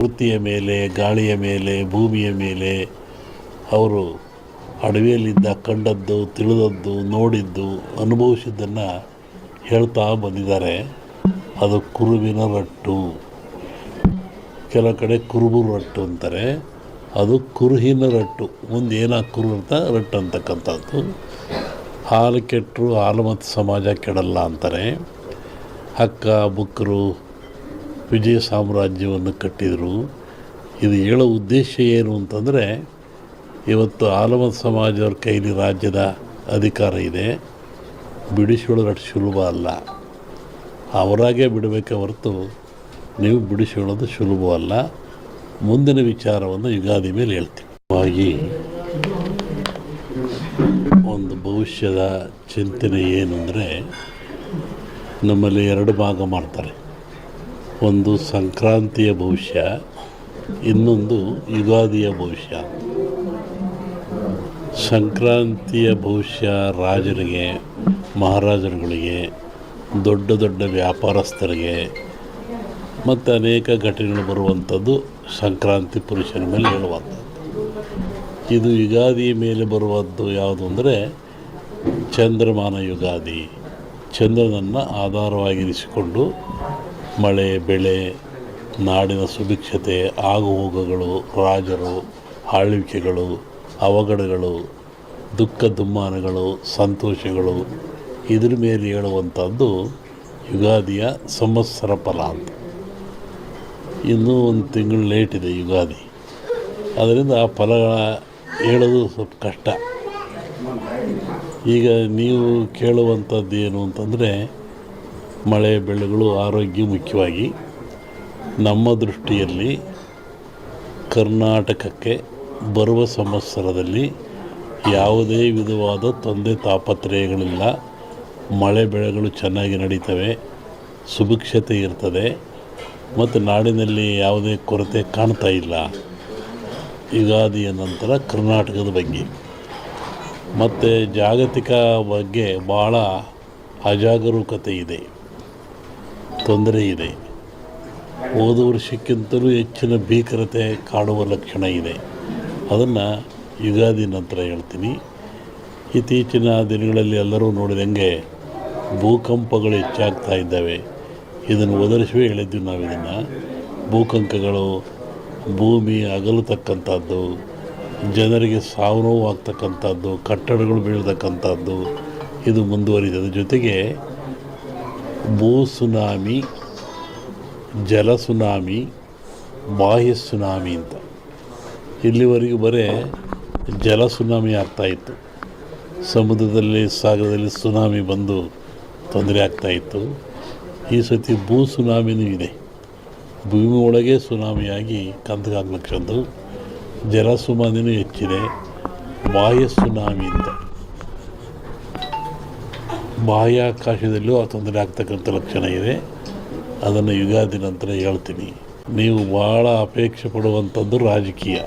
ಪ್ರಕೃತಿಯ ಮೇಲೆ, ಗಾಳಿಯ ಮೇಲೆ, ಭೂಮಿಯ ಮೇಲೆ ಅವರು ಅಡವಿಯಲ್ಲಿದ್ದ ಕಂಡದ್ದು, ತಿಳಿದದ್ದು, ನೋಡಿದ್ದು, ಅನುಭವಿಸಿದ್ದನ್ನು ಹೇಳ್ತಾ ಬಂದಿದ್ದಾರೆ. ಅದು ಕುರುವಿನ ರಟ್ಟು. ಕೆಲವು ಕಡೆ ಕುರುಬು ರಟ್ಟು ಅಂತಾರೆ, ಅದು ಕುರುಹಿನ ರಟ್ಟು. ಮುಂದೆ ಕುರು ಅಂತ ರಟ್ಟು ಅಂತಕ್ಕಂಥದ್ದು. ಹಾಲು ಕೆಟ್ಟರು ಹಾಲು ಮತ್ತು ಸಮಾಜ ಕೆಡಲ್ಲ ಅಂತಾರೆ. ಹಕ್ಕ ಬುಕ್ಕರು ವಿಜಯ ಸಾಮ್ರಾಜ್ಯವನ್ನು ಕಟ್ಟಿದರು. ಇದು ಹೇಳೋ ಉದ್ದೇಶ ಏನು ಅಂತಂದರೆ, ಇವತ್ತು ಆಲಮತ ಸಮಾಜದವ್ರ ಕೈಲಿ ರಾಜ್ಯದ ಅಧಿಕಾರ ಇದೆ. ಬಿಡಿಸಿಕೊಳ್ಳೋದು ಅಷ್ಟು ಸುಲಭ ಅಲ್ಲ. ಅವರಾಗೇ ಬಿಡಬೇಕೆ ಹೊರತು ನೀವು ಬಿಡಿಸಿಕೊಳ್ಳೋದು ಸುಲಭವಲ್ಲ. ಮುಂದಿನ ವಿಚಾರವನ್ನು ಯುಗಾದಿ ಮೇಲೆ ಹೇಳ್ತೀವಿ. ಒಂದು ಭವಿಷ್ಯದ ಚಿಂತನೆ ಏನು ಅಂದರೆ, ನಮ್ಮಲ್ಲಿ ಎರಡು ಭಾಗ ಮಾಡ್ತಾರೆ. ಒಂದು ಸಂಕ್ರಾಂತಿಯ ಭವಿಷ್ಯ, ಇನ್ನೊಂದು ಯುಗಾದಿಯ ಭವಿಷ್ಯ. ಸಂಕ್ರಾಂತಿಯ ಭವಿಷ್ಯ ರಾಜರಿಗೆ, ಮಹಾರಾಜರುಗಳಿಗೆ, ದೊಡ್ಡ ದೊಡ್ಡ ವ್ಯಾಪಾರಸ್ಥರಿಗೆ ಮತ್ತು ಅನೇಕ ಘಟನೆಗಳು ಬರುವಂಥದ್ದು ಸಂಕ್ರಾಂತಿ ಪುರುಷನ ಮೇಲೆ ಹೇಳುವಂಥದ್ದು. ಇದು ಯುಗಾದಿಯ ಮೇಲೆ ಬರುವಂಥದ್ದು ಯಾವುದು ಅಂದರೆ ಚಂದ್ರಮಾನ ಯುಗಾದಿ. ಚಂದ್ರನನ್ನು ಆಧಾರವಾಗಿರಿಸಿಕೊಂಡು ಮಳೆ, ಬೆಳೆ, ನಾಡಿನ ಸುಭಿಕ್ಷತೆ, ಆಗುಹೋಗುಗಳು, ರಾಜರು, ಆಳ್ವಿಕೆಗಳು, ಅವಘಡಗಳು, ದುಃಖ ದುಮ್ಮಾನಗಳು, ಸಂತೋಷಗಳು, ಇದ್ರ ಮೇಲೆ ಹೇಳುವಂಥದ್ದು ಯುಗಾದಿಯ ಸಂವತ್ಸರ ಫಲ ಅಂತ. ಇನ್ನೂ ಒಂದು ತಿಂಗಳು ಲೇಟ್ ಇದೆ ಯುಗಾದಿ. ಅದರಿಂದ ಆ ಫಲಗಳ ಹೇಳೋದು ಸ್ವಲ್ಪ ಕಷ್ಟ. ಈಗ ನೀವು ಕೇಳುವಂಥದ್ದು ಏನು ಅಂತಂದರೆ, ಮಳೆ ಬೆಳೆಗಳು, ಆರೋಗ್ಯ ಮುಖ್ಯವಾಗಿ. ನಮ್ಮ ದೃಷ್ಟಿಯಲ್ಲಿ ಕರ್ನಾಟಕಕ್ಕೆ ಬರುವ ಸಂವತ್ಸರದಲ್ಲಿ ಯಾವುದೇ ವಿಧವಾದ ತೊಂದರೆ ತಾಪತ್ರಯಗಳಿಲ್ಲ. ಮಳೆ ಬೆಳೆಗಳು ಚೆನ್ನಾಗಿ ನಡೀತವೆ, ಸುಭಿಕ್ಷತೆ ಇರ್ತದೆ ಮತ್ತು ನಾಡಿನಲ್ಲಿ ಯಾವುದೇ ಕೊರತೆ ಕಾಣ್ತಾ ಇಲ್ಲ. ಯುಗಾದಿಯ ನಂತರ ಕರ್ನಾಟಕದ ಬಗ್ಗೆ ಮತ್ತು ಜಾಗತಿಕ ಬಗ್ಗೆ ಭಾಳ ಅಜಾಗರೂಕತೆ ಇದೆ, ತೊಂದರೆ ಇದೆ. ಹೋದ ವರ್ಷಕ್ಕಿಂತಲೂ ಹೆಚ್ಚಿನ ಭೀಕರತೆ ಕಾಡುವ ಲಕ್ಷಣ ಇದೆ. ಅದನ್ನು ಯುಗಾದಿ ನಂತರ ಹೇಳ್ತೀನಿ. ಇತ್ತೀಚಿನ ದಿನಗಳಲ್ಲಿ ಎಲ್ಲರೂ ನೋಡಿದಂಗೆ ಭೂಕಂಪಗಳು ಹೆಚ್ಚಾಗ್ತಾ ಇದ್ದಾವೆ. ಇದನ್ನು ಒದರಿಸುವೆ ಹೇಳಿದ್ವಿ ನಾವು. ಇದನ್ನು ಭೂಕಂಪಗಳು, ಭೂಮಿ ಅಗಲತಕ್ಕಂಥದ್ದು, ಜನರಿಗೆ ಸಾವು ನೋವು ಆಗ್ತಕ್ಕಂಥದ್ದು, ಕಟ್ಟಡಗಳು ಬೀಳ್ತಕ್ಕಂಥದ್ದು, ಇದು ಮುಂದುವರಿದ ಜೊತೆಗೆ ಭೂ ಸುನಾಮಿ, ಜಲ ಸುನಾಮಿ, ಬಾಹ್ಯ ಸುನಾಮಿ ಅಂತ. ಇಲ್ಲಿವರೆಗೂ ಬರೀ ಜಲ ಸುನಾಮಿ ಆಗ್ತಾಯಿತ್ತು. ಸಮುದ್ರದಲ್ಲಿ, ಸಾಗರದಲ್ಲಿ ಸುನಾಮಿ ಬಂದು ತೊಂದರೆ ಆಗ್ತಾಯಿತ್ತು. ಈ ಸತಿ ಭೂ ಸುನಾಮಿನೂ ಇದೆ. ಭೂಮಿ ಒಳಗೆ ಸುನಾಮಿಯಾಗಿ ಕಂದಗಾಗ್ಲಕ್ಷದ್ದು. ಜಲ ಸುನಾಮಿನೂ ಹೆಚ್ಚಿದೆ. ಬಾಹ್ಯ ಸುನಾಮಿ ಅಂತ ಬಾಹ್ಯಾಕಾಶದಲ್ಲೂ ಆ ತೊಂದರೆ ಆಗ್ತಕ್ಕಂಥ ಲಕ್ಷಣ ಇದೆ. ಅದನ್ನು ಯುಗಾದಿ ನಂತರ ಹೇಳ್ತೀನಿ. ನೀವು ಭಾಳ ಅಪೇಕ್ಷೆ ಪಡುವಂಥದ್ದು ರಾಜಕೀಯ.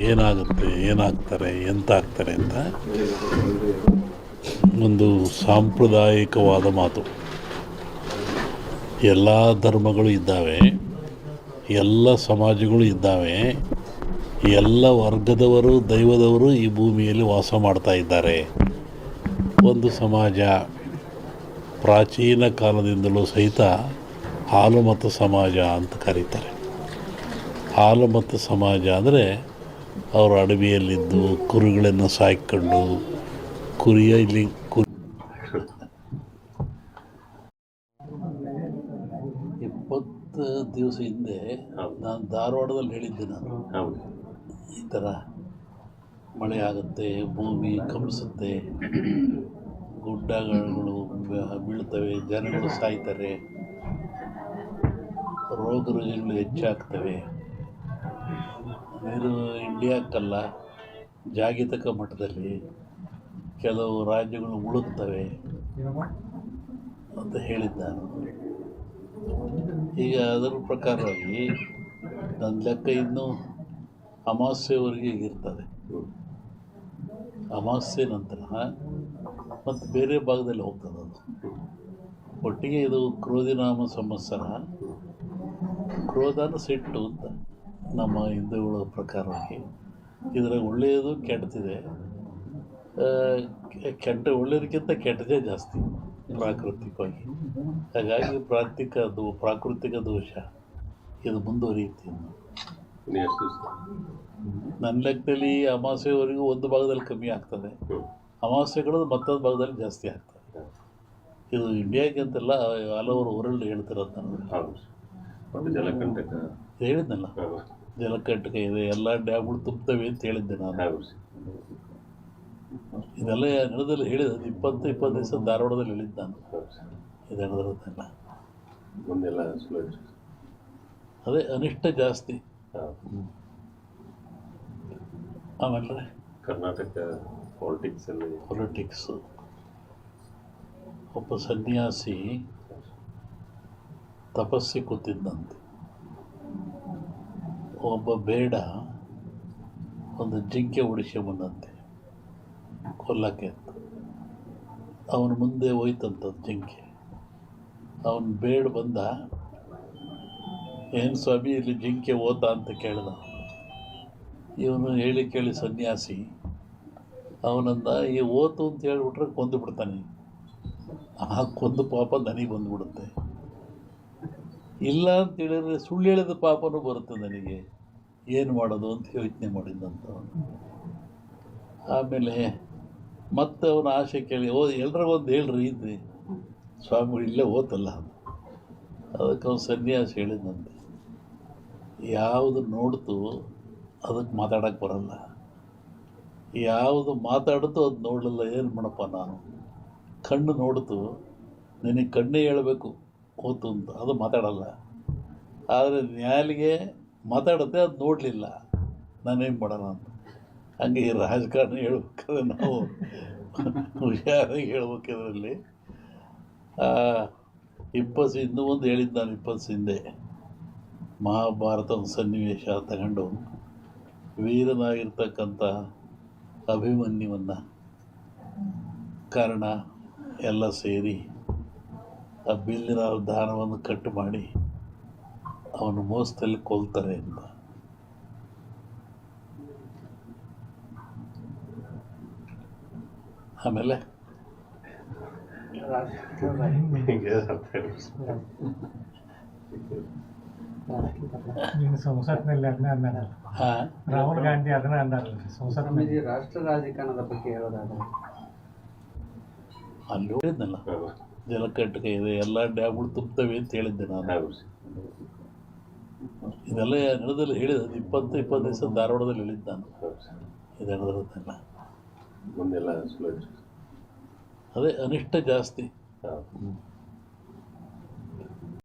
ಏನಾಗುತ್ತೆ, ಏನಾಗ್ತಾರೆ, ಎಂತ ಆಗ್ತಾರೆ ಅಂತ ಒಂದು ಸಾಂಪ್ರದಾಯಿಕವಾದ ಮಾತು. ಎಲ್ಲ ಧರ್ಮಗಳು ಇದ್ದಾವೆ, ಎಲ್ಲ ಸಮಾಜಗಳು ಇದ್ದಾವೆ, ಎಲ್ಲ ವರ್ಗದವರು, ದೈವದವರು ಈ ಭೂಮಿಯಲ್ಲಿ ವಾಸ ಮಾಡ್ತಾ ಇದ್ದಾರೆ. ಒಂದು ಸಮಾಜ ಪ್ರಾಚೀನ ಕಾಲದಿಂದಲೂ ಸಹಿತ ಹಾಲುಮತ ಸಮಾಜ ಅಂತ ಕರೀತಾರೆ. ಹಾಲುಮತ ಸಮಾಜ ಅಂದರೆ ಅವರು ಅಡವಿಯಲ್ಲಿದ್ದು ಕುರಿಗಳನ್ನು ಸಾಕಿಕೊಂಡು, ಕುರಿಯ ಇಲ್ಲಿ 20 ದಿವಸ ಹಿಂದೆ ನಾನು ಧಾರವಾಡದಲ್ಲಿ ಹೇಳಿದ್ದೆ. ನಾನು ಈ ಥರ ಮಳೆ ಆಗುತ್ತೆ, ಭೂಮಿ ಕಂಪಿಸುತ್ತೆ, ಗುಡ್ಡಗಳು ಬೀಳ್ತವೆ, ಜನಗಳು ಸಾಯ್ತಾರೆ, ರೋಗ ರುಜಿನಗಳು ಹೆಚ್ಚಾಗ್ತವೆ. ಇದು ಇಂಡಿಯಾಕ್ಕಲ್ಲ, ಜಾಗತಿಕ ಮಟ್ಟದಲ್ಲಿ ಕೆಲವು ರಾಜ್ಯಗಳು ಮುಳುಗ್ತವೆ ಅಂತ ಹೇಳಿದ್ದ ನಾನು. ಈಗ ಅದರ ಪ್ರಕಾರವಾಗಿ ನನ್ನ ಲೆಕ್ಕ ಇನ್ನೂ ಅಮಾವಾಸ್ಯೆವರೆಗೆ ಇರ್ತದೆ. ಅಮಾವಾಸ್ಯೆ ನಂತರ ಮತ್ತು ಬೇರೆ ಭಾಗದಲ್ಲಿ ಹೋಗ್ತದೆ ಅದು. ಒಟ್ಟಿಗೆ ಇದು ಕ್ರೋಧಿನಾಮ ಸಂವತ್ಸರ. ಕ್ರೋಧನ ಸಿಟ್ಟು ಅಂತ ನಮ್ಮ ಹಿಂದೂಗಳ ಪ್ರಕಾರವಾಗಿ. ಇದರಾಗ ಒಳ್ಳೆಯದು ಕೆಟ್ಟದಿದೆ. ಒಳ್ಳೆಯದಕ್ಕಿಂತ ಕೆಟ್ಟದೇ ಜಾಸ್ತಿ ಪ್ರಾಕೃತಿಕವಾಗಿ. ಹಾಗಾಗಿ ಪ್ರಾಕೃತಿಕ ದೋಷ ಇದು ಮುಂದುವರಿಯುತ್ತೆ ಇನ್ನು. ನನ್ನ ಲೆಕ್ಕದಲ್ಲಿ ಅಮಾವಾಸ್ಯೆವರೆಗೂ ಒಂದು ಭಾಗದಲ್ಲಿ ಕಮ್ಮಿ ಆಗ್ತದೆ, ಅಮಾವಾಸ್ಯೆಗಳು ಮತ್ತೊಂದು ಭಾಗದಲ್ಲಿ ಜಾಸ್ತಿ ಆಗ್ತದೆ. ಇದು ಇಂಡಿಯಾಗೆ ಅಂತೆಲ್ಲ ಹಲವರು ವರ್ಲ್ಡ್ ಹೇಳ್ತಿರೋದು ನಾನು ಹೇಳಿದ್ನಲ್ಲ. ಜಲಕಂಟಕ ಇದೆ, ಎಲ್ಲ ಡ್ಯಾಮ್ಗಳು ತುಂಬ್ತವೆ ಅಂತ ಹೇಳಿದ್ದೆ ನಾನು. ಇದೆಲ್ಲ ನಡೆದಲ್ಲಿ ಹೇಳಿದ 20 ದಿವಸ ಧಾರವಾಡದಲ್ಲಿ ಹೇಳಿದ್ದೆ ನಾನು. ಇದು ನಡೆದಿರೋದೆಲ್ಲ ಅದೇ ಅನಿಷ್ಟ ಜಾಸ್ತಿ. ಆಮೇಲೆ ಕರ್ನಾಟಕ ಪೊಲಿಟಿಕ್ಸು. ಒಬ್ಬ ಸನ್ಯಾಸಿ ತಪಸ್ಸಿ ಕೂತಿದ್ದಂತೆ. ಒಬ್ಬ ಬೇಡ ಒಂದು ಜಿಂಕೆ ಉಡಿಸ್ಕೊಂಬಂದಂತೆ ಕೊಲ್ಲಕ್ಕೆ ಅಂತ. ಅವನ ಮುಂದೆ ಹೋಯ್ತಂಥದ್ದು ಜಿಂಕೆ. ಅವನು ಬೇಡ ಬಂದ, ಏನು ಸ್ವಾಮಿ ಇಲ್ಲಿ ಜಿಂಕೆ ಓದ ಅಂತ ಕೇಳಿದ. ಇವನು ಹೇಳಿ ಕೇಳಿ ಸನ್ಯಾಸಿ ಅವನಂದ, ಈ ಓತು ಅಂತ ಹೇಳ್ಬಿಟ್ರೆ ಕೊಂದು ಬಿಡ್ತಾನೆ, ಆ ಕೊಂದು ಪಾಪ ನನಗೆ ಬಂದುಬಿಡುತ್ತೆ. ಇಲ್ಲ ಅಂತ ಹೇಳಿದ್ರೆ ಸುಳ್ಳು ಹೇಳಿದ ಪಾಪನೂ ಬರುತ್ತೆ ನನಗೆ, ಏನು ಮಾಡೋದು ಅಂತ ಯೋಚನೆ ಮಾಡಿದ್ದಂತ. ಆಮೇಲೆ ಮತ್ತೆ ಅವನ ಆಸೆ ಕೇಳಿ, ಎಲ್ರಿಗೊಂದು ಹೇಳ್ರಿ ಇದ್ರಿ ಸ್ವಾಮಿಗಳು ಇಲ್ಲೇ ಓತಲ್ಲ. ಅದಕ್ಕೆ ಅವನು ಸನ್ಯಾಸಿ ಹೇಳಿದಂತೆ, ಯಾವುದು ನೋಡ್ತು ಅದಕ್ಕೆ ಮಾತಾಡೋಕ್ಕೆ ಬರಲ್ಲ, ಯಾವುದು ಮಾತಾಡ್ತು ಅದು ನೋಡಲಿಲ್ಲ, ಏನು ಮಾಡಪ್ಪ ನಾನು. ಕಣ್ಣು ನೋಡ್ತು, ನಿನಗೆ ಕಣ್ಣೇ ಹೇಳಬೇಕು ಓತು ಅಂತ, ಅದು ಮಾತಾಡಲ್ಲ. ಆದರೆ ನ್ಯಾಲಿಗೆ ಮಾತಾಡುತ್ತೆ, ಅದು ನೋಡಲಿಲ್ಲ, ನಾನೇನು ಮಾಡೋಣ ಅಂತ. ಹಂಗೆ ಈ ರಾಜಕಾರಣ ಹೇಳ್ಬೇಕಾದ್ರೆ ನಾವು ಹುಷಾರಾಗಿ ಹೇಳ್ಬೇಕಿದ್ರಲ್ಲಿ. ಇನ್ನೂ ಒಂದು ಹೇಳಿದ್ದು ನಾನು 20 ಹಿಂದೆ, ಮಹಾಭಾರತದ ಸನ್ನಿವೇಶ ತಗೊಂಡು ವೀರನಾಗಿರ್ತಕ್ಕಂಥ ಅಭಿಮನ್ಯುವನ್ನು ಕಾರಣ ಎಲ್ಲ ಸೇರಿ ಆ ಬಿಲ್ಲಿನ ದಾನವನ್ನು ಕಟ್ಟು ಮಾಡಿ ಅವನು ಮೋಸದಲ್ಲಿ ಕೊಲ್ತಾರೆ ಅಂತ. ಆಮೇಲೆ ಸಂಸತ್ನಲ್ಲಿ ಅದನ್ನ ಅಂದಾರಲ್ಲ, ರಾಹುಲ್ ಗಾಂಧಿ ಅದನ್ನ ಅಂದಾರಲ್ಲ ಸಂಸತ್ನಲ್ಲಿ. ರಾಷ್ಟ್ರ ರಾಜಕಾರಣದ ಬಗ್ಗೆ ಹೇಳೋದಾದ್ರೆ ಅಲ್ಲಿ ಹೇಳಿದ್ನಲ್ಲ, ಜಲಕಂಟಕ ಇದೆ, ಎಲ್ಲ ಡ್ಯಾಮ್ಗಳು ತುಂಬ್ತವೆ ಅಂತ ಹೇಳಿದ್ದೆ ನಾನು. ಇದೆಲ್ಲ ನಡೆದಲ್ಲಿ ಹೇಳಿದ 20 ದಿವಸ ಧಾರವಾಡದಲ್ಲಿ ಹೇಳಿದ್ದೆ ನಾನು. ಇದು ನಡೆದಿರೋದೆಲ್ಲ ಅದೇ ಅನಿಷ್ಟ ಜಾಸ್ತಿ.